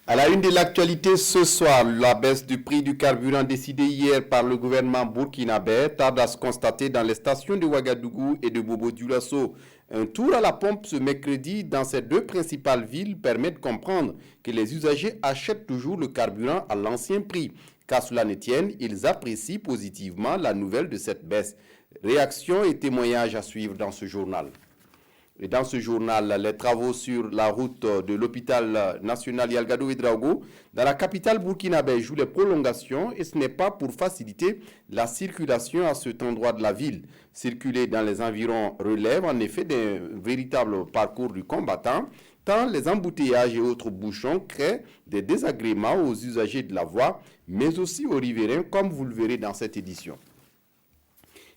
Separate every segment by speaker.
Speaker 1: À la une de l'actualité ce soir, la baisse du prix du carburant décidée hier par le gouvernement burkinabé tarde à se constater dans les stations de Ouagadougou et de Bobo-Dioulasso. Un tour à la pompe ce mercredi dans ces deux principales villes permet de comprendre que les usagers achètent toujours le carburant à l'ancien prix. Qu'à cela ne tienne, ils apprécient positivement la nouvelle de cette baisse. Réactions et témoignages à suivre dans ce journal. Et dans ce journal, les travaux sur la route de l'hôpital national Yalgado Ouédraogo dans la capitale burkinabé jouent les prolongations et ce n'est pas pour faciliter la circulation à cet endroit de la ville. Circuler dans les environs relève en effet d'un véritable parcours du combattant, tant les embouteillages et autres bouchons créent des désagréments aux usagers de la voie, mais aussi aux riverains, comme vous le verrez dans cette édition.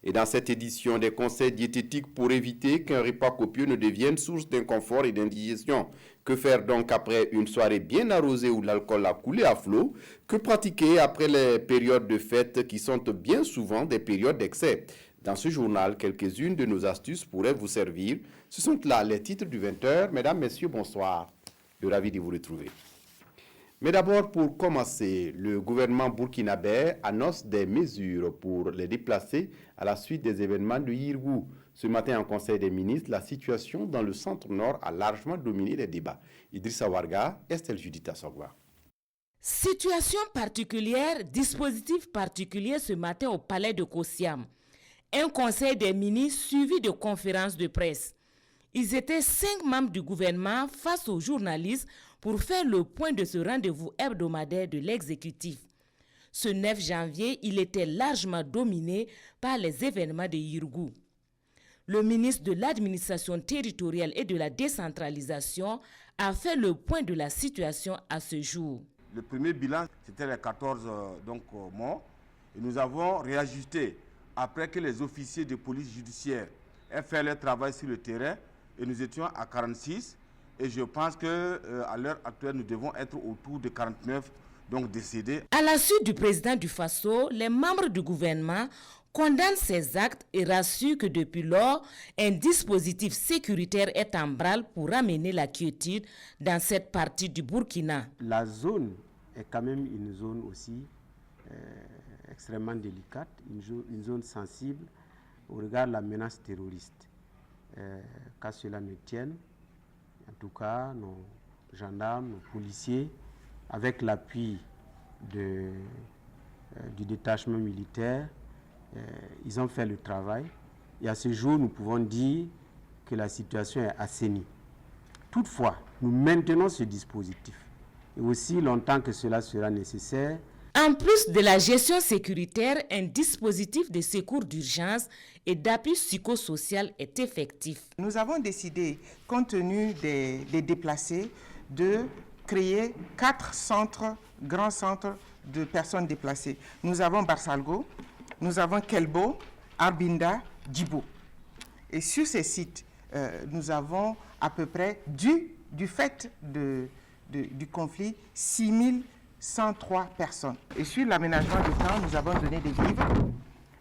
Speaker 1: Et dans cette édition, des conseils diététiques pour éviter qu'un repas copieux ne devienne source d'inconfort et d'indigestion. Que faire donc après une soirée bien arrosée où l'alcool a coulé à flot? Que pratiquer après les périodes de fête qui sont bien souvent des périodes d'excès? Dans ce journal, quelques-unes de nos astuces pourraient vous servir. Ce sont là les titres du 20h. Mesdames, Messieurs, bonsoir. Je suis ravi de vous retrouver. Mais d'abord, pour commencer, le gouvernement burkinabé annonce des mesures pour les déplacer à la suite des événements de Yirgou. Ce matin, en Conseil des ministres, la situation dans le centre-nord a largement dominé les débats. Idrissa Warga, Estelle Judith Assogwa.
Speaker 2: Situation particulière, dispositif particulier ce matin au palais de Kossiam. Un Conseil des ministres suivi de conférences de presse. Ils étaient 5 membres du gouvernement face aux journalistes pour faire le point de ce rendez-vous hebdomadaire de l'exécutif. Ce 9 janvier, il était largement dominé par les événements de Yirgou. Le ministre de l'administration territoriale et de la décentralisation a fait le point de la situation à ce jour.
Speaker 3: Le premier bilan, c'était les 14 morts. Et nous avons réajusté après que les officiers de police judiciaire aient fait leur travail sur le terrain. Et nous étions à 46 et je pense qu'à l'heure actuelle, nous devons être autour de 49 décédés.
Speaker 2: À la suite du président du Faso, les membres du gouvernement condamnent ces actes et rassurent que depuis lors, un dispositif sécuritaire est en branle pour ramener la quiétude dans cette partie du Burkina.
Speaker 4: La zone est quand même une zone aussi extrêmement délicate, une zone sensible au regard de la menace terroriste. Qu'à cela ne tienne, en tout cas, nos gendarmes, nos policiers, avec l'appui du détachement militaire, ils ont fait le travail. Et à ce jour, nous pouvons dire que la situation est assainie. Toutefois, nous maintenons ce dispositif. Et aussi longtemps que cela sera nécessaire.
Speaker 2: En plus de la gestion sécuritaire, un dispositif de secours d'urgence et d'appui psychosocial est effectif.
Speaker 5: Nous avons décidé, compte tenu des déplacés, de créer 4 grands centres de personnes déplacées. Nous avons Barsalgo, nous avons Kelbo, Arbinda, Djibo. Et sur ces sites, nous avons à peu près, du fait du conflit, 6103 personnes. Et sur l'aménagement du temps, nous avons donné des vivres,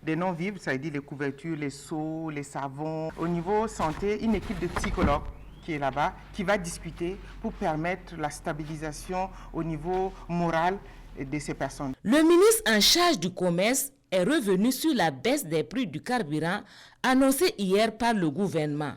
Speaker 5: des non-vivres, ça veut dire les couvertures, les seaux, les savons. Au niveau santé, une équipe de psychologues qui est là-bas, qui va discuter pour permettre la stabilisation au niveau moral de ces personnes.
Speaker 2: Le ministre en charge du commerce est revenu sur la baisse des prix du carburant annoncée hier par le gouvernement.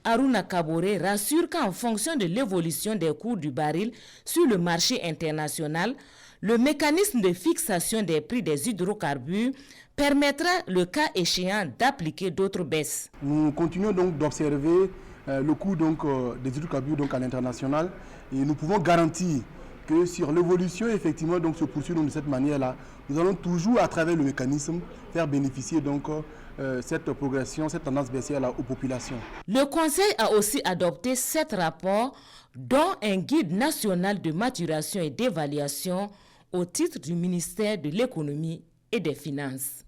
Speaker 2: Aruna Kabore rassure qu'en fonction de l'évolution des cours du baril sur le marché international, le mécanisme de fixation des prix des hydrocarbures permettra, le cas échéant, d'appliquer d'autres baisses.
Speaker 6: Nous continuons donc d'observer le coût des hydrocarbures à l'international et nous pouvons garantir que sur l'évolution effectivement se poursuit de cette manière-là, nous allons toujours à travers le mécanisme faire bénéficier cette progression, cette tendance baissière aux populations.
Speaker 2: Le Conseil a aussi adopté 7 rapports, dont un guide national de maturation et d'évaluation au titre du ministère de l'économie et des finances.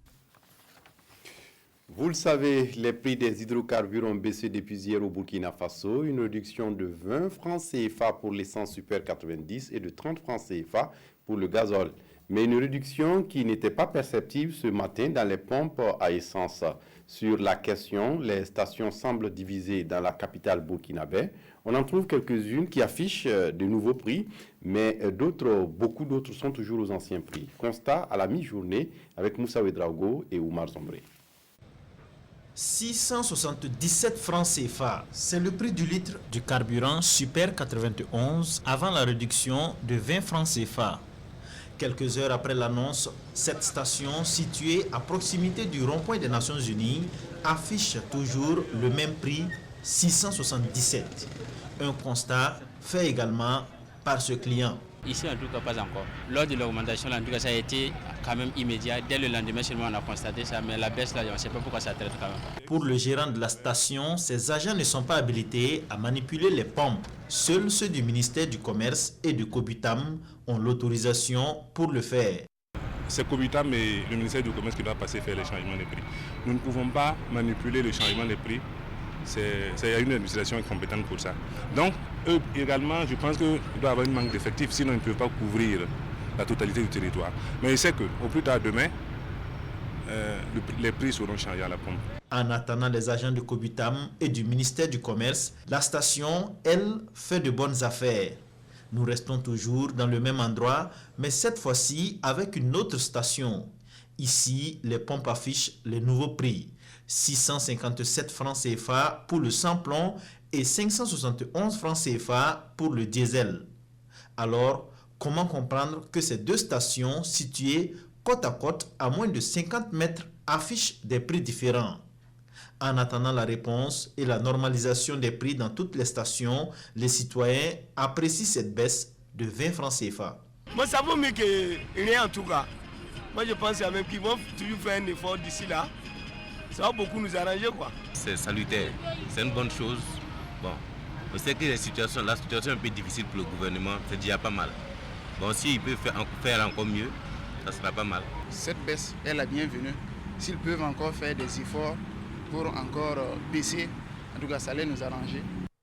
Speaker 1: Vous le savez, les prix des hydrocarbures ont baissé depuis hier au Burkina Faso. Une réduction de 20 francs CFA pour l'essence Super 90 et de 30 francs CFA pour le gazole. mais une réduction qui n'était pas perceptible ce matin dans les pompes à essence. Sur la question, les stations semblent divisées dans la capitale burkinabé. On en trouve quelques-unes qui affichent de nouveaux prix, mais beaucoup d'autres sont toujours aux anciens prix. Constat à la mi-journée avec Moussa Ouedraogo et Oumar Zombré.
Speaker 7: 677 francs CFA, c'est le prix du litre du carburant Super 91 avant la réduction de 20 francs CFA. Quelques heures après l'annonce, cette station située à proximité du rond-point des Nations Unies affiche toujours le même prix, 677. Un constat fait également par ce client.
Speaker 8: Ici, en tout cas, pas encore. Lors de l'augmentation, en tout cas, ça a été quand même immédiat. Dès le lendemain seulement, on a constaté ça, mais la baisse, là, on ne sait pas pourquoi ça traite quand même.
Speaker 7: Pour le gérant de la station, ces agents ne sont pas habilités à manipuler les pompes. Seuls ceux du ministère du Commerce et du Cobutam ont l'autorisation pour le faire.
Speaker 9: C'est Cobutam et le ministère du Commerce qui doivent passer faire les changements des prix. Nous ne pouvons pas manipuler le changement des prix. C'est une administration compétente pour ça. Donc, eux également, je pense qu'il doit y avoir un manque d'effectifs, sinon ils ne peuvent pas couvrir la totalité du territoire. Mais je sais qu'au plus tard demain, les prix seront changés à la pompe.
Speaker 7: En attendant les agents de Cobutam et du ministère du Commerce, la station, elle, fait de bonnes affaires. Nous restons toujours dans le même endroit, mais cette fois-ci avec une autre station. Ici, les pompes affichent les nouveaux prix. 657 francs CFA pour le sans-plomb et 571 francs CFA pour le diesel. Alors, comment comprendre que ces deux stations situées côte à côte à moins de 50 mètres affichent des prix différents? En attendant la réponse et la normalisation des prix dans toutes les stations, les citoyens apprécient cette baisse de 20 francs CFA.
Speaker 10: Moi, ça vaut mieux que rien en tout cas. Moi, je pense même qu'ils vont toujours faire un effort d'ici là. Ça va beaucoup nous arranger, quoi.
Speaker 11: C'est salutaire, c'est une bonne chose. Bon, on sait que la situation est un peu difficile pour le gouvernement, c'est déjà pas mal. Bon, s'ils peuvent faire encore mieux, ça sera pas mal.
Speaker 12: Cette baisse est la bienvenue. S'ils peuvent encore faire des efforts pour encore baisser, en tout cas, ça allait nous arranger.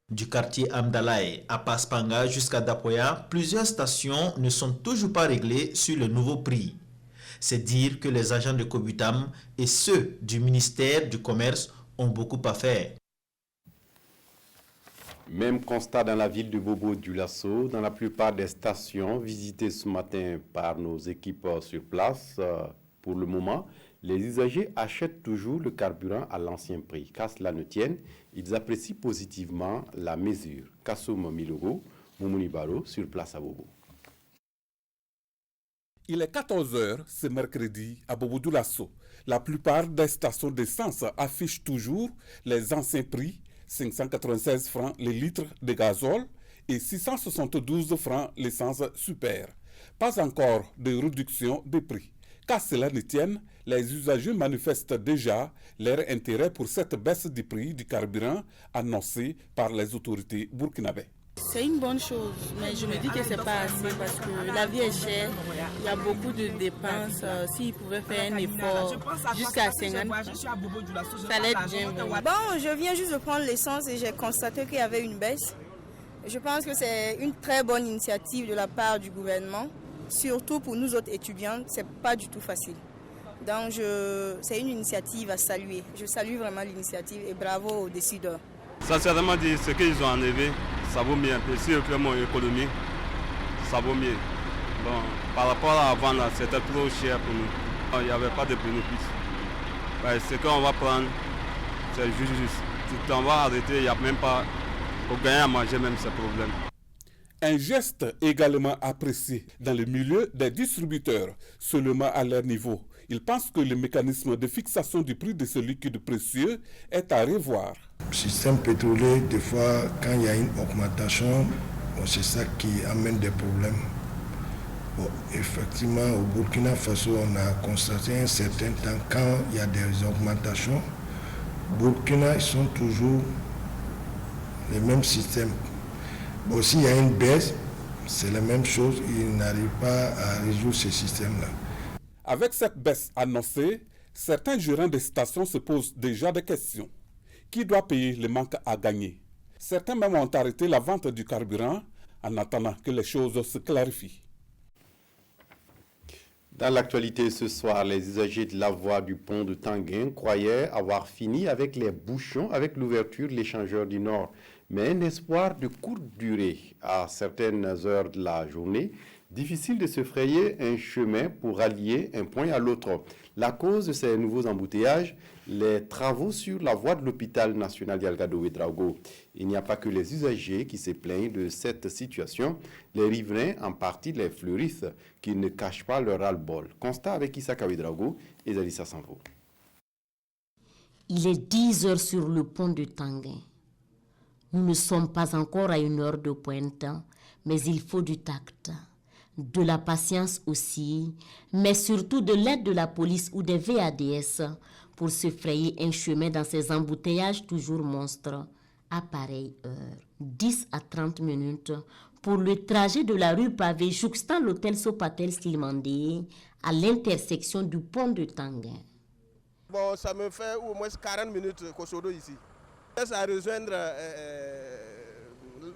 Speaker 7: Du quartier Amdalaï à Paspanga jusqu'à Dapoya, plusieurs stations ne sont toujours pas réglées sur le nouveau prix. C'est dire que les agents de Cobutam et ceux du ministère du Commerce ont beaucoup à faire.
Speaker 1: Même constat dans la ville de Bobo-Dioulasso, dans la plupart des stations visitées ce matin par nos équipes sur place. Pour le moment, les usagers achètent toujours le carburant à l'ancien prix. Qu'à cela ne tienne, ils apprécient positivement la mesure. Kassoum Miloro, Moumouni Baro, sur place à Bobo.
Speaker 13: Il est 14h ce mercredi à Bobo-Dioulasso. La plupart des stations d'essence affichent toujours les anciens prix, 596 francs le litre de gazole et 672 francs l'essence super. Pas encore de réduction des prix. Qu'à cela ne tienne, les usagers manifestent déjà leur intérêt pour cette baisse du prix du carburant annoncée par les autorités burkinabées.
Speaker 14: C'est une bonne chose, mais je me dis que c'est pas assez parce que la vie est chère, il y a beaucoup de dépenses. S'ils pouvaient faire un effort jusqu'à 50, ça allait être bien.
Speaker 15: Bon, je viens juste de prendre l'essence et j'ai constaté qu'il y avait une baisse. Je pense que c'est une très bonne initiative de la part du gouvernement, surtout pour nous autres étudiants, c'est pas du tout facile. Donc c'est une initiative à saluer. Je salue vraiment l'initiative et bravo aux décideurs.
Speaker 16: Sincèrement dit, ce qu'ils ont enlevé, ça vaut mieux. Et si le mon économie, ça vaut mieux. Bon, par rapport à avant, là, c'était trop cher pour nous. Il n'y avait pas de bénéfice. Ben, ce qu'on va prendre, c'est juste. Si on va arrêter, il n'y a même pas. Pour gagner à manger, même, c'est problème.
Speaker 13: Un geste également apprécié dans le milieu des distributeurs, seulement à leur niveau. Ils pensent que le mécanisme de fixation du prix de ce liquide précieux est à revoir.
Speaker 17: Le système pétrolier, des fois, quand il y a une augmentation, c'est ça qui amène des problèmes. Bon, effectivement, au Burkina Faso, on a constaté un certain temps, quand il y a des augmentations, Burkina, ils sont toujours les mêmes systèmes. Bon, s'il y a une baisse, c'est la même chose, ils n'arrivent pas à résoudre ce système-là.
Speaker 13: Avec cette baisse annoncée, certains gérants de stations se posent déjà des questions. Qui doit payer le manque à gagner? Certains même ont arrêté la vente du carburant en attendant que les choses se clarifient.
Speaker 1: Dans l'actualité ce soir, les usagers de la voie du pont de Tanguin croyaient avoir fini avec les bouchons avec l'ouverture de l'échangeur du Nord. Mais un espoir de courte durée à certaines heures de la journée, difficile de se frayer un chemin pour rallier un point à l'autre. La cause de ces nouveaux embouteillages, les travaux sur la voie de l'hôpital national Yalgado-Ouédraogo. Il n'y a pas que les usagers qui se plaignent de cette situation. Les riverains, en partie les fleuristes, qui ne cachent pas leur ras-le-bol. Constat avec Issaka Ouédraogo et Zalissa Sanvo.
Speaker 18: Il est 10 heures sur le pont de Tanguin. Nous ne sommes pas encore à une heure de pointe, mais il faut du tact, de la patience aussi, mais surtout de l'aide de la police ou des VADS pour se frayer un chemin dans ces embouteillages toujours monstres à pareille heure. 10 à 30 minutes pour le trajet de la rue pavée jouxtant l'hôtel Sopatel Slimandé à l'intersection du pont de Tanguin.
Speaker 10: Bon, ça me fait au moins 40 minutes Kosodo ici. Ça rejoindre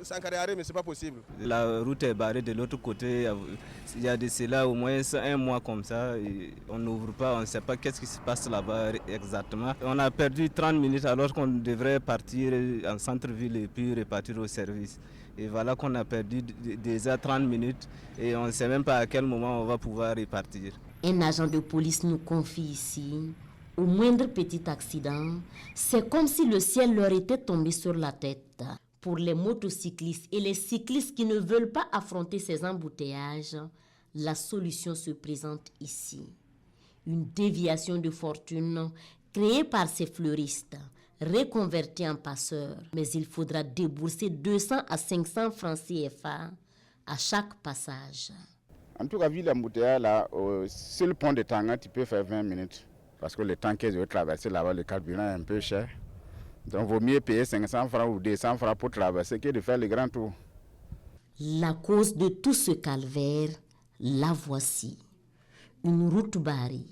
Speaker 10: Sankaré, mais ce n'est pas possible.
Speaker 19: La route est barrée de l'autre côté. Il y a de cela au moins un mois comme ça. On n'ouvre pas, on ne sait pas qu'est-ce qui se passe là-bas exactement. On a perdu 30 minutes alors qu'on devrait partir en centre-ville et puis repartir au service. Et voilà qu'on a perdu déjà 30 minutes et on ne sait même pas à quel moment on va pouvoir repartir.
Speaker 18: Un agent de police nous confie ici, au moindre petit accident, c'est comme si le ciel leur était tombé sur la tête. Pour les motocyclistes et les cyclistes qui ne veulent pas affronter ces embouteillages, la solution se présente ici. Une déviation de fortune créée par ces fleuristes, reconvertis en passeurs. Mais il faudra débourser 200 à 500 francs CFA à chaque passage.
Speaker 20: En tout cas, vu l'embouteillage là, sur le pont de Tanguin, tu peux faire 20 minutes. Parce que le temps que je vais traverser là-bas, le carburant est un peu cher. Donc, il vaut mieux payer 500 francs ou 200 francs pour traverser que de faire le grand tour.
Speaker 18: La cause de tout ce calvaire, la voici. Une route barrée.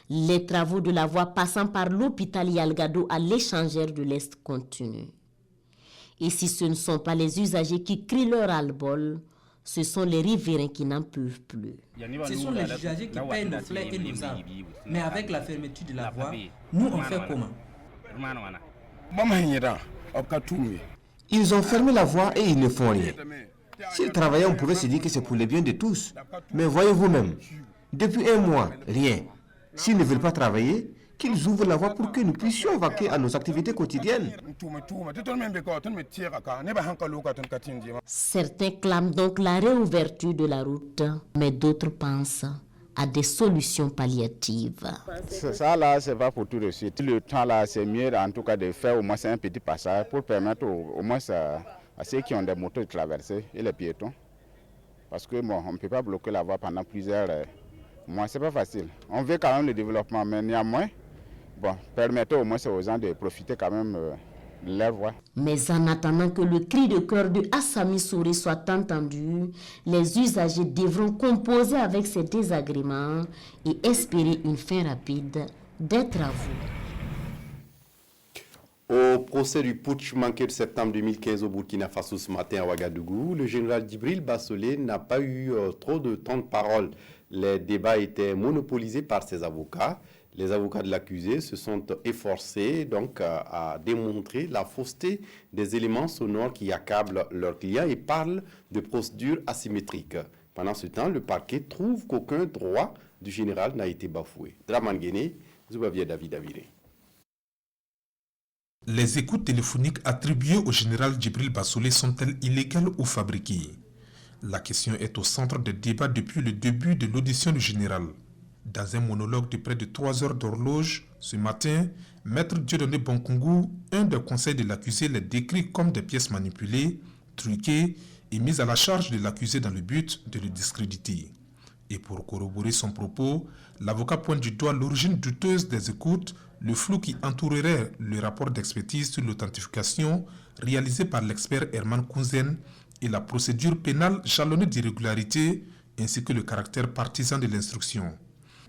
Speaker 18: Les travaux de la voie passant par l'hôpital Yalgado à l'échangeur de l'Est continuent. Et si ce ne sont pas les usagers qui crient leur ras-le-bol, ce sont les riverains qui n'en peuvent plus.
Speaker 21: Ce sont les usagers qui payent nos fleurs et nos arbres. Mais avec la fermeture de la voie, nous on fait comment?
Speaker 22: Ils ont fermé la voie et ils ne font rien. S'ils travaillaient, on pouvait se dire que c'est pour le bien de tous. Mais voyez vous-même, depuis un mois, rien. S'ils ne veulent pas travailler, qu'ils ouvrent la voie pour que nous puissions vaquer à nos activités quotidiennes.
Speaker 18: Certains clament donc la réouverture de la route, mais d'autres pensent à des solutions palliatives.
Speaker 20: Ça là, c'est pas pour tout de suite. Le temps là, c'est mieux en tout cas de faire au moins un petit passage pour permettre au moins à ceux qui ont des motos de traverser et les piétons. Parce que bon, on ne peut pas bloquer la voie pendant plusieurs mois, c'est pas facile. On veut quand même le développement, mais néanmoins, bon, permettez au moins aux gens de profiter quand même de leur voie.
Speaker 18: Mais en attendant que le cri de cœur de Assami Souré soit entendu, les usagers devront composer avec ces désagréments et espérer une fin rapide des travaux.
Speaker 1: Au procès du putsch manqué de septembre 2015 au Burkina Faso ce matin à Ouagadougou, le général Djibril Bassolé n'a pas eu trop de temps de parole. Les débats étaient monopolisés par ses avocats. Les avocats de l'accusé se sont efforcés donc à démontrer la fausseté des éléments sonores qui accablent leurs clients et parlent de procédures asymétriques. Pendant ce temps, le parquet trouve qu'aucun droit du général n'a été bafoué. Draman Guéné, Zoubavier David Aviré.
Speaker 23: Les écoutes téléphoniques attribuées au général Djibril Bassolé sont-elles illégales ou fabriquées? La question est au centre des débats depuis le début de l'audition du général. Dans un monologue de près de 3 heures d'horloge, ce matin, Maître Dieudonné Bonkungu, un des conseils de l'accusé, les décrit comme des pièces manipulées, truquées et mises à la charge de l'accusé dans le but de le discréditer. Et pour corroborer son propos, l'avocat pointe du doigt l'origine douteuse des écoutes, le flou qui entourerait le rapport d'expertise sur l'authentification réalisé par l'expert Herman Kunzen et la procédure pénale jalonnée d'irrégularités ainsi que le caractère partisan de l'instruction.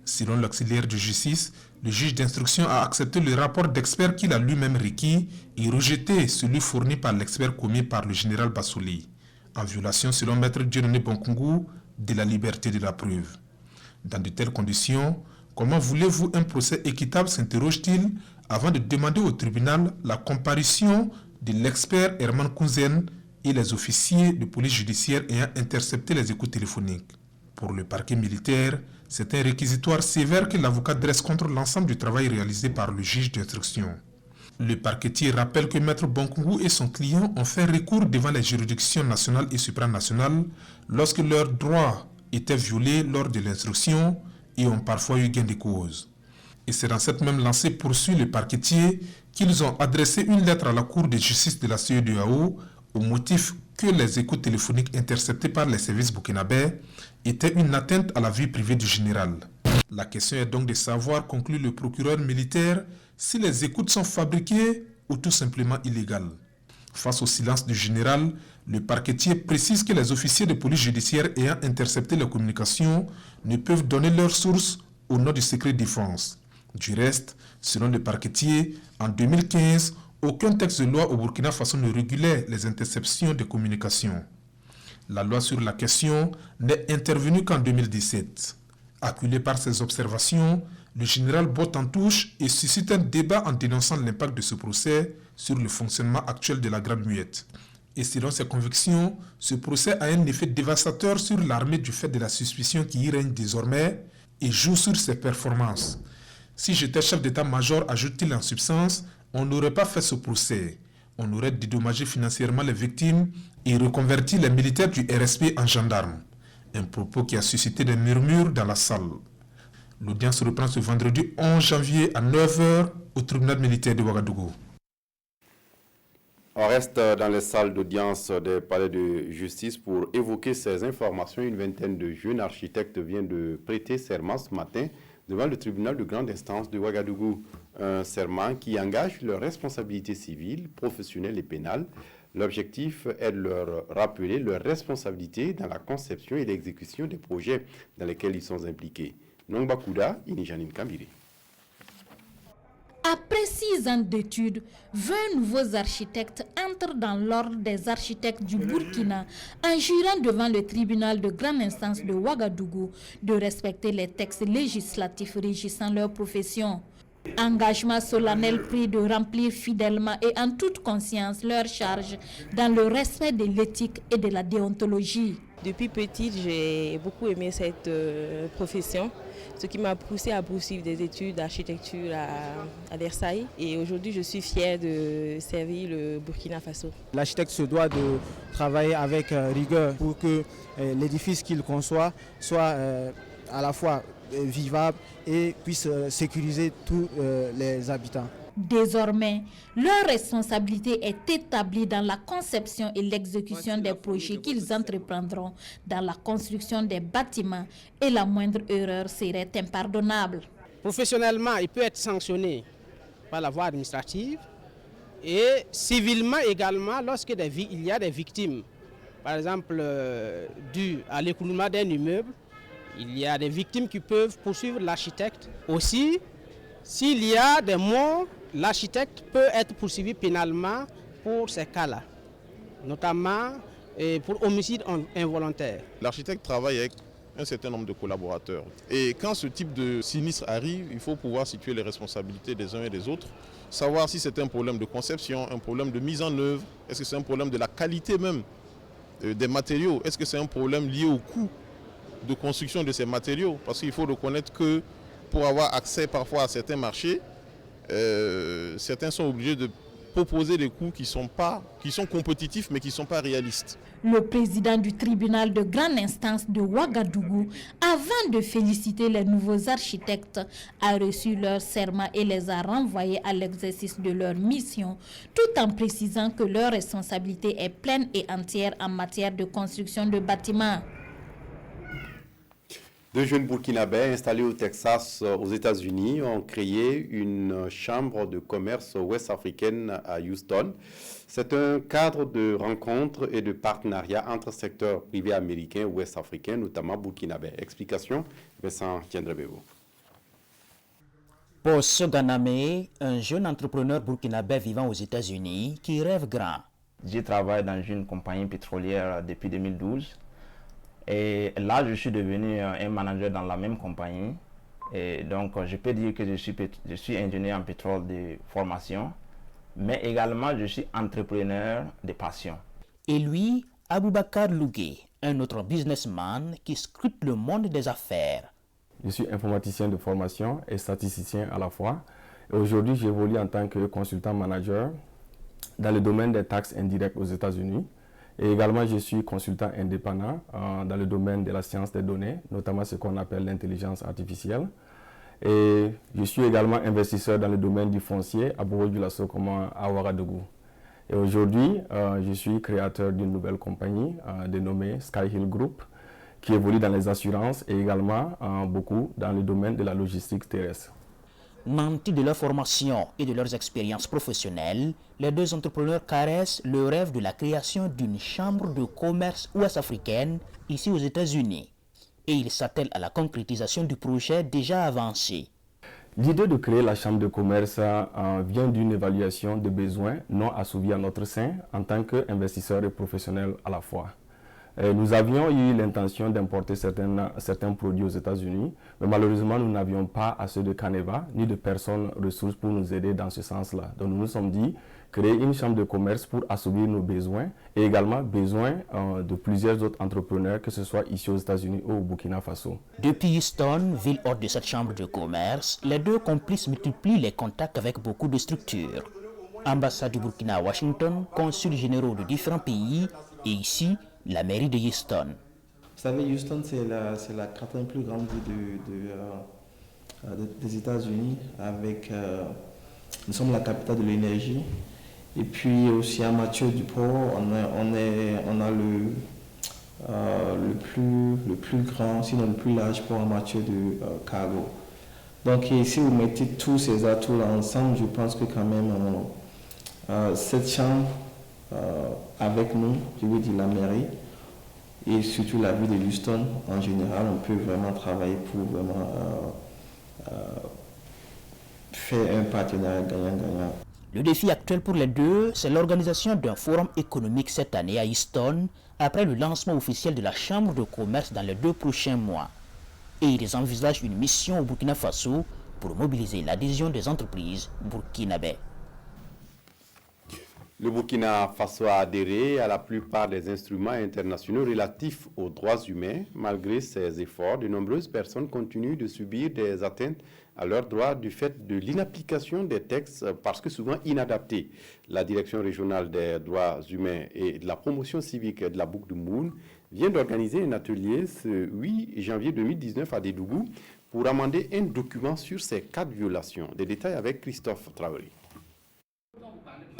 Speaker 23: Selon l'auxiliaire de justice, le juge d'instruction a accepté le rapport d'expert qu'il a lui-même requis et rejeté celui fourni par l'expert commis par le général Bassolé, en violation, selon Maître Dieudonné Bonkungu, de la liberté de la preuve. Dans de telles conditions, comment voulez-vous un procès équitable, s'interroge-t-il, avant de demander au tribunal la comparution de l'expert Herman Kunzen et les officiers de police judiciaire ayant intercepté les écoutes téléphoniques. Pour le parquet militaire, c'est un réquisitoire sévère que l'avocat dresse contre l'ensemble du travail réalisé par le juge d'instruction. Le parquetier rappelle que Maître Bonkungu et son client ont fait recours devant les juridictions nationales et supranationales lorsque leurs droits étaient violés lors de l'instruction et ont parfois eu gain de cause. Et c'est dans cette même lancée, poursuit le parquetier, qu'ils ont adressé une lettre à la Cour de justice de la CEDEAO au motif que les écoutes téléphoniques interceptées par les services burkinabés étaient une atteinte à la vie privée du général. La question est donc de savoir, conclut le procureur militaire, si les écoutes sont fabriquées ou tout simplement illégales. Face au silence du général, le parquetier précise que les officiers de police judiciaire ayant intercepté les communications ne peuvent donner leur source au nom du secret défense. Du reste, selon le parquetier, en 2015, aucun texte de loi au Burkina Faso ne régulait les interceptions de communications. La loi sur la question n'est intervenue qu'en 2017. Acculé par ces observations, le général botte en touche et suscite un débat en dénonçant l'impact de ce procès sur le fonctionnement actuel de la Grande Muette. Et selon ses convictions, ce procès a un effet dévastateur sur l'armée du fait de la suspicion qui y règne désormais et joue sur ses performances. Si j'étais chef d'état-major, ajoute-t-il en substance, on n'aurait pas fait ce procès. On aurait dédommagé financièrement les victimes et reconverti les militaires du RSP en gendarmes. Un propos qui a suscité des murmures dans la salle. L'audience reprend ce vendredi 11 janvier à 9h au tribunal militaire de Ouagadougou.
Speaker 1: On reste dans les salles d'audience des palais de justice pour évoquer ces informations. Une vingtaine de jeunes architectes viennent de prêter serment ce matin devant le tribunal de grande instance de Ouagadougou. Un serment qui engage leurs responsabilités civiles, professionnelles et pénales. L'objectif est de leur rappeler leurs responsabilités dans la conception et l'exécution des projets dans lesquels ils sont impliqués. Nongba Kouda, Inijanine Kambiri.
Speaker 3: Après 6 ans d'études, 20 nouveaux architectes entrent dans l'ordre des architectes du Burkina en jurant devant le tribunal de grande instance de Ouagadougou de respecter les textes législatifs régissant leur profession. Engagement solennel pris de remplir fidèlement et en toute conscience leurs charges dans le respect de l'éthique et de la déontologie.
Speaker 4: Depuis petite, j'ai beaucoup aimé cette profession, ce qui m'a poussé à poursuivre des études d'architecture à Versailles. Et aujourd'hui, je suis fière de servir le Burkina Faso.
Speaker 5: L'architecte se doit de travailler avec rigueur pour que l'édifice qu'il conçoit soit à la fois vivable et puisse sécuriser tous les habitants.
Speaker 3: Désormais, leur responsabilité est établie dans la conception et l'exécution des projets qu'ils entreprendront dans la construction des bâtiments et la moindre erreur serait impardonnable.
Speaker 24: Professionnellement, il peut être sanctionné par la voie administrative et civilement également lorsqu'il y a des victimes. Par exemple, dû à l'écroulement d'un immeuble, il y a des victimes qui peuvent poursuivre l'architecte. Aussi, s'il y a des morts, l'architecte peut être poursuivi pénalement pour ces cas-là, notamment pour homicide involontaire.
Speaker 25: L'architecte travaille avec un certain nombre de collaborateurs. Et quand ce type de sinistre arrive, il faut pouvoir situer les responsabilités des uns et des autres, savoir si c'est un problème de conception, un problème de mise en œuvre, est-ce que c'est un problème de la qualité même des matériaux, est-ce que c'est un problème lié au coût de construction de ces matériaux, parce qu'il faut reconnaître que pour avoir accès parfois à certains marchés, certains sont obligés de proposer des coûts qui sont compétitifs mais qui ne sont pas réalistes.
Speaker 3: Le président du tribunal de grande instance de Ouagadougou, avant de féliciter les nouveaux architectes, a reçu leur serment et les a renvoyés à l'exercice de leur mission, tout en précisant que leur responsabilité est pleine et entière en matière de construction de bâtiments.
Speaker 1: Deux jeunes burkinabés installés au Texas, aux États-Unis, ont créé une chambre de commerce ouest-africaine à Houston. C'est un cadre de rencontres et de partenariat entre secteurs privés américains et ouest-africains, notamment burkinabés. Explication, Vincent Tiendrebebo.
Speaker 26: Boss Ganame, un jeune entrepreneur burkinabé vivant aux États-Unis qui rêve grand.
Speaker 27: Je travaille dans une compagnie pétrolière depuis 2012.
Speaker 2: Et là, je suis devenu un manager dans la même compagnie. Et donc, je peux dire que je suis ingénieur en pétrole de formation, mais également je suis entrepreneur de passion.
Speaker 26: Et lui, Aboubakar Lougué, un autre businessman qui scrute le monde des affaires.
Speaker 6: Je suis informaticien de formation et statisticien à la fois. Et aujourd'hui, j'évolue en tant que consultant manager dans le domaine des taxes indirectes aux États-Unis. Et également, je suis consultant indépendant dans le domaine de la science des données, notamment ce qu'on appelle l'intelligence artificielle. Et je suis également investisseur dans le domaine du foncier à Bobo-Dioulasso comme à Ouagadougou. Et aujourd'hui, je suis créateur d'une nouvelle compagnie dénommée Sky Hill Group, qui évolue dans les assurances et également beaucoup dans le domaine de la logistique terrestre.
Speaker 26: Nantis de leur formation et de leurs expériences professionnelles, les deux entrepreneurs caressent le rêve de la création d'une chambre de commerce ouest-africaine ici aux États-Unis. Et ils s'attellent à la concrétisation du projet déjà avancé.
Speaker 6: L'idée de créer la chambre de commerce vient d'une évaluation de besoins non assouvis à notre sein en tant qu'investisseurs et professionnels à la fois. Nous avions eu l'intention d'importer certains produits aux États-Unis, mais malheureusement, nous n'avions pas assez de canevas ni de personnes ressources pour nous aider dans ce sens-là. Donc nous nous sommes dit, créer une chambre de commerce pour assouvir nos besoins et également besoin de plusieurs autres entrepreneurs, que ce soit ici aux États-Unis ou au Burkina Faso.
Speaker 26: Depuis Houston, ville hôte de cette chambre de commerce, les deux complices multiplient les contacts avec beaucoup de structures. Ambassade du Burkina à Washington, consuls généraux de différents pays et ici, la mairie de Houston.
Speaker 5: Vous savez, Houston, c'est la quatrième plus grande ville des États-Unis. Nous sommes la capitale de l'énergie. Et puis aussi à Mathieu-du-Port, on a le plus grand, sinon le plus large port à Mathieu de cargo. Donc si vous mettez tous ces atouts-là ensemble, je pense que quand même cette chambre avec nous, je veux dire la mairie, et surtout la ville de Houston en général, on peut vraiment travailler pour vraiment faire un partenariat gagnant-gagnant.
Speaker 26: Le défi actuel pour les deux, c'est l'organisation d'un forum économique cette année à Houston, après le lancement officiel de la Chambre de commerce dans les 2 prochains mois. Et ils envisagent une mission au Burkina Faso pour mobiliser l'adhésion des entreprises burkinabais.
Speaker 1: Le Burkina Faso a adhéré à la plupart des instruments internationaux relatifs aux droits humains. Malgré ces efforts, de nombreuses personnes continuent de subir des atteintes à leurs droits du fait de l'inapplication des textes parce que souvent inadaptés. La Direction régionale des droits humains et de la promotion civique de la Boucle du Moun vient d'organiser un atelier ce 8 janvier 2019 à Dédougou pour amender un document sur ces cas de violation. Des détails avec Christophe Traoré.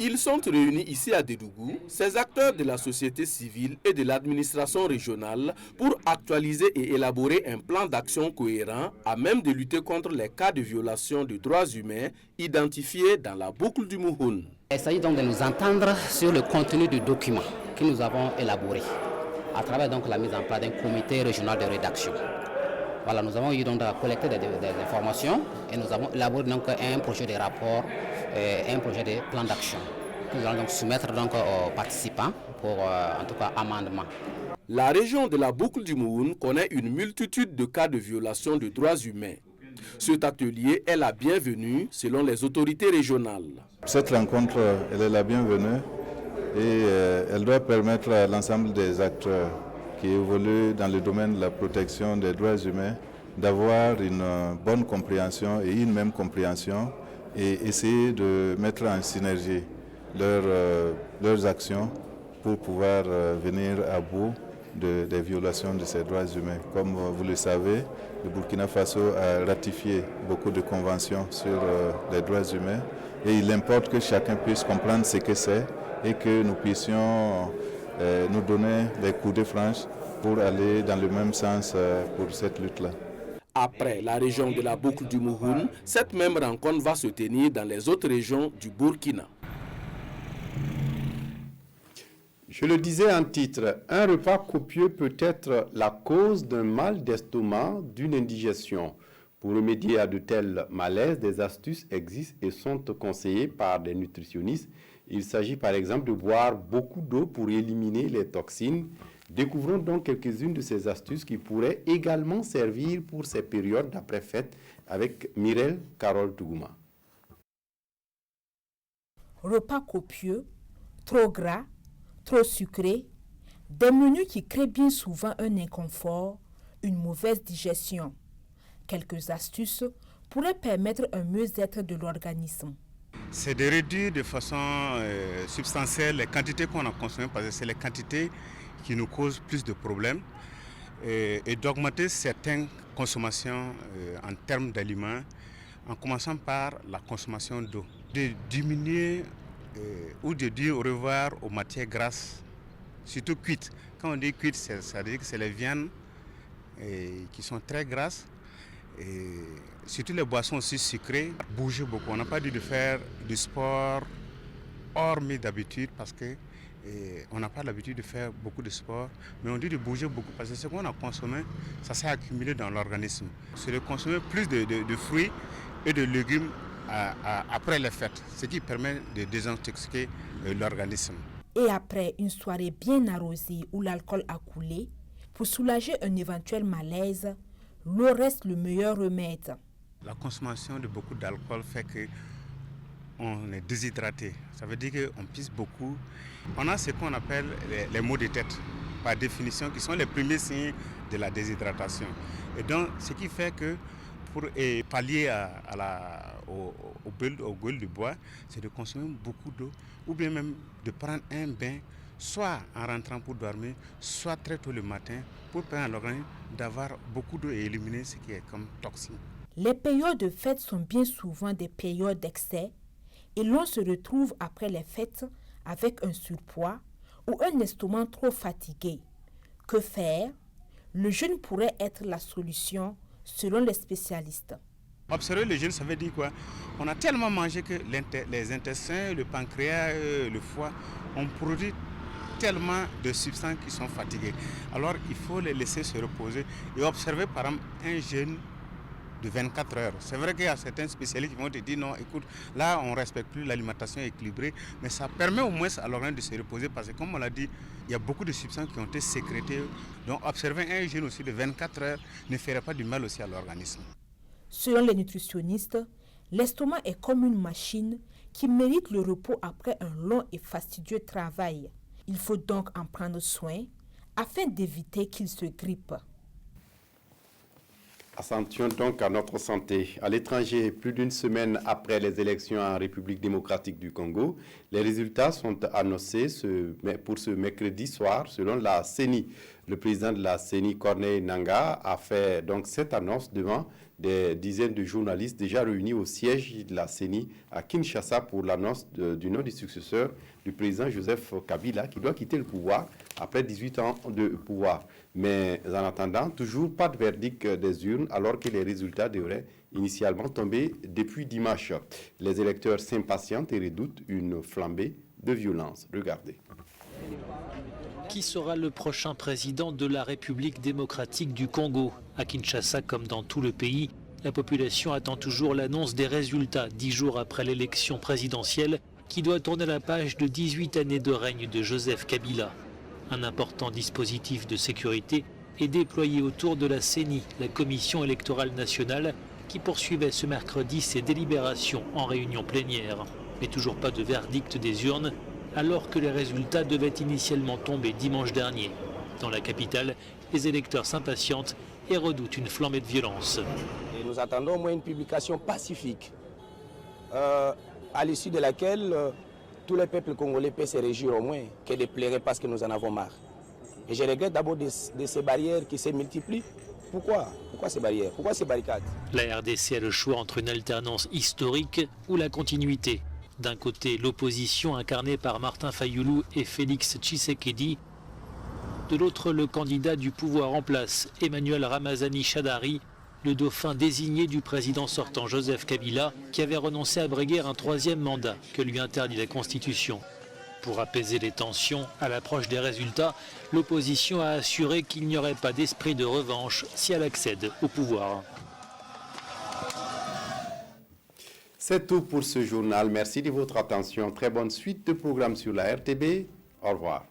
Speaker 8: Ils sont réunis ici à Dédougou, ces acteurs de la société civile et de l'administration régionale, pour actualiser et élaborer un plan d'action cohérent à même de lutter contre les cas de violation des droits humains identifiés dans la boucle du Mouhoun.
Speaker 9: Il s'agit donc de nous entendre sur le contenu du document que nous avons élaboré, à travers donc la mise en place d'un comité régional de rédaction. Voilà, nous avons eu donc collecté des informations et nous avons élaboré donc un projet de rapport, un projet de plan d'action que nous allons donc soumettre donc aux participants pour en tout cas amendement.
Speaker 8: La région de la boucle du Mouhoun connaît une multitude de cas de violation des droits humains. Cet atelier est la bienvenue selon les autorités régionales.
Speaker 11: Cette rencontre, elle est la bienvenue et elle doit permettre à l'ensemble des acteurs qui évoluent dans le domaine de la protection des droits humains d'avoir une bonne compréhension et une même compréhension et essayer de mettre en synergie leurs actions pour pouvoir venir à bout des violations de ces droits humains. Comme vous le savez, le Burkina Faso a ratifié beaucoup de conventions sur les droits humains et il importe que chacun puisse comprendre ce que c'est et que nous puissions nous donner des coups de franche pour aller dans le même sens pour cette lutte-là.
Speaker 8: Après la région de la boucle du Mouhoun, cette même rencontre va se tenir dans les autres régions du Burkina.
Speaker 1: Je le disais en titre, un repas copieux peut être la cause d'un mal d'estomac, d'une indigestion. Pour remédier à de tels malaises, des astuces existent et sont conseillées par des nutritionnistes. Il s'agit par exemple de boire beaucoup d'eau pour éliminer les toxines, Découvrons donc quelques-unes de ces astuces qui pourraient également servir pour ces périodes d'après-fête avec Mirel Carole Tougouma.
Speaker 7: Repas copieux, trop gras, trop sucré, des menus qui créent bien souvent un inconfort, une mauvaise digestion. Quelques astuces pourraient permettre un mieux-être de l'organisme.
Speaker 12: C'est de réduire de façon substantielle les quantités qu'on a consommées, parce que c'est les quantités qui nous causent plus de problèmes, et d'augmenter certaines consommations en termes d'aliments, en commençant par la consommation d'eau. De diminuer ou de dire au revoir aux matières grasses, surtout cuites. Quand on dit cuites, ça veut dire que c'est les viandes qui sont très grasses, et surtout les boissons aussi sucrées. Bouger beaucoup. On n'a pas dit de faire du sport hormis d'habitude, parce que on n'a pas l'habitude de faire beaucoup de sport, mais on dit de bouger beaucoup parce que ce qu'on a consommé, ça s'est accumulé dans l'organisme. C'est de consommer plus de fruits et de légumes après les fêtes, ce qui permet de désintoxiquer l'organisme.
Speaker 7: Et après une soirée bien arrosée où l'alcool a coulé, pour soulager un éventuel malaise, l'eau reste le meilleur remède.
Speaker 12: La consommation de beaucoup d'alcool fait qu'on est déshydraté. Ça veut dire qu'on pisse beaucoup. On a ce qu'on appelle les maux de tête, par définition, qui sont les premiers signes de la déshydratation. Et donc, ce qui fait que pour pallier au gueule du bois, c'est de consommer beaucoup d'eau, ou bien même de prendre un bain, soit en rentrant pour dormir, soit très tôt le matin, pour permettre à l'organisme d'avoir beaucoup d'eau et éliminer ce qui est comme toxine.
Speaker 7: Les périodes de fête sont bien souvent des périodes d'excès, et l'on se retrouve après les fêtes avec un surpoids ou un estomac trop fatigué. Que faire? Le jeûne pourrait être la solution selon les spécialistes.
Speaker 12: Observer le jeûne, ça veut dire quoi? On a tellement mangé que les intestins, le pancréas, le foie ont produit tellement de substances qui sont fatiguées. Alors il faut les laisser se reposer et observer par exemple un jeûne de 24 heures. C'est vrai qu'il y a certains spécialistes qui vont te dire non, écoute, là on ne respecte plus l'alimentation équilibrée, mais ça permet au moins à l'organisme de se reposer parce que comme on l'a dit, il y a beaucoup de substances qui ont été sécrétées. Donc observer un jeûne aussi de 24 heures ne ferait pas du mal aussi à l'organisme.
Speaker 7: Selon les nutritionnistes, l'estomac est comme une machine qui mérite le repos après un long et fastidieux travail. Il faut donc en prendre soin afin d'éviter qu'il se grippe.
Speaker 1: Attention donc à notre santé. À l'étranger, plus d'une semaine après les élections en République démocratique du Congo, les résultats sont annoncés pour ce mercredi soir selon la CENI. Le président de la CENI, Corneille Nangaa, a fait donc cette annonce devant des dizaines de journalistes déjà réunis au siège de la CENI à Kinshasa pour l'annonce du nom du successeur du président Joseph Kabila qui doit quitter le pouvoir après 18 ans de pouvoir. Mais en attendant, toujours pas de verdict des urnes alors que les résultats devraient initialement tomber depuis dimanche. Les électeurs s'impatientent et redoutent une flambée de violence. Regardez.
Speaker 14: Qui sera le prochain président de la République démocratique du Congo? À Kinshasa, comme dans tout le pays, la population attend toujours l'annonce des résultats 10 jours après l'élection présidentielle qui doit tourner la page de 18 années de règne de Joseph Kabila. Un important dispositif de sécurité est déployé autour de la CENI, la Commission électorale nationale, qui poursuivait ce mercredi ses délibérations en réunion plénière. Mais toujours pas de verdict des urnes, alors que les résultats devaient initialement tomber dimanche dernier. Dans la capitale, les électeurs s'impatientent et redoutent une flambée de violence.
Speaker 15: Et nous attendons au moins une publication pacifique, à l'issue de laquelle tous les peuples congolais peuvent se réjouir au moins, que de pleurer parce que nous en avons marre. Et je regrette d'abord de ces barrières qui se multiplient. Pourquoi ces barrières? Pourquoi ces barricades?
Speaker 14: La RDC a le choix entre une alternance historique ou la continuité. D'un côté, l'opposition incarnée par Martin Fayulu et Félix Tshisekedi. De l'autre, le candidat du pouvoir en place, Emmanuel Ramazani Shadari, le dauphin désigné du président sortant Joseph Kabila, qui avait renoncé à briguer un 3e mandat que lui interdit la Constitution. Pour apaiser les tensions, à l'approche des résultats, l'opposition a assuré qu'il n'y aurait pas d'esprit de revanche si elle accède au pouvoir.
Speaker 1: C'est tout pour ce journal. Merci de votre attention. Très bonne suite de programmes sur la RTB. Au revoir.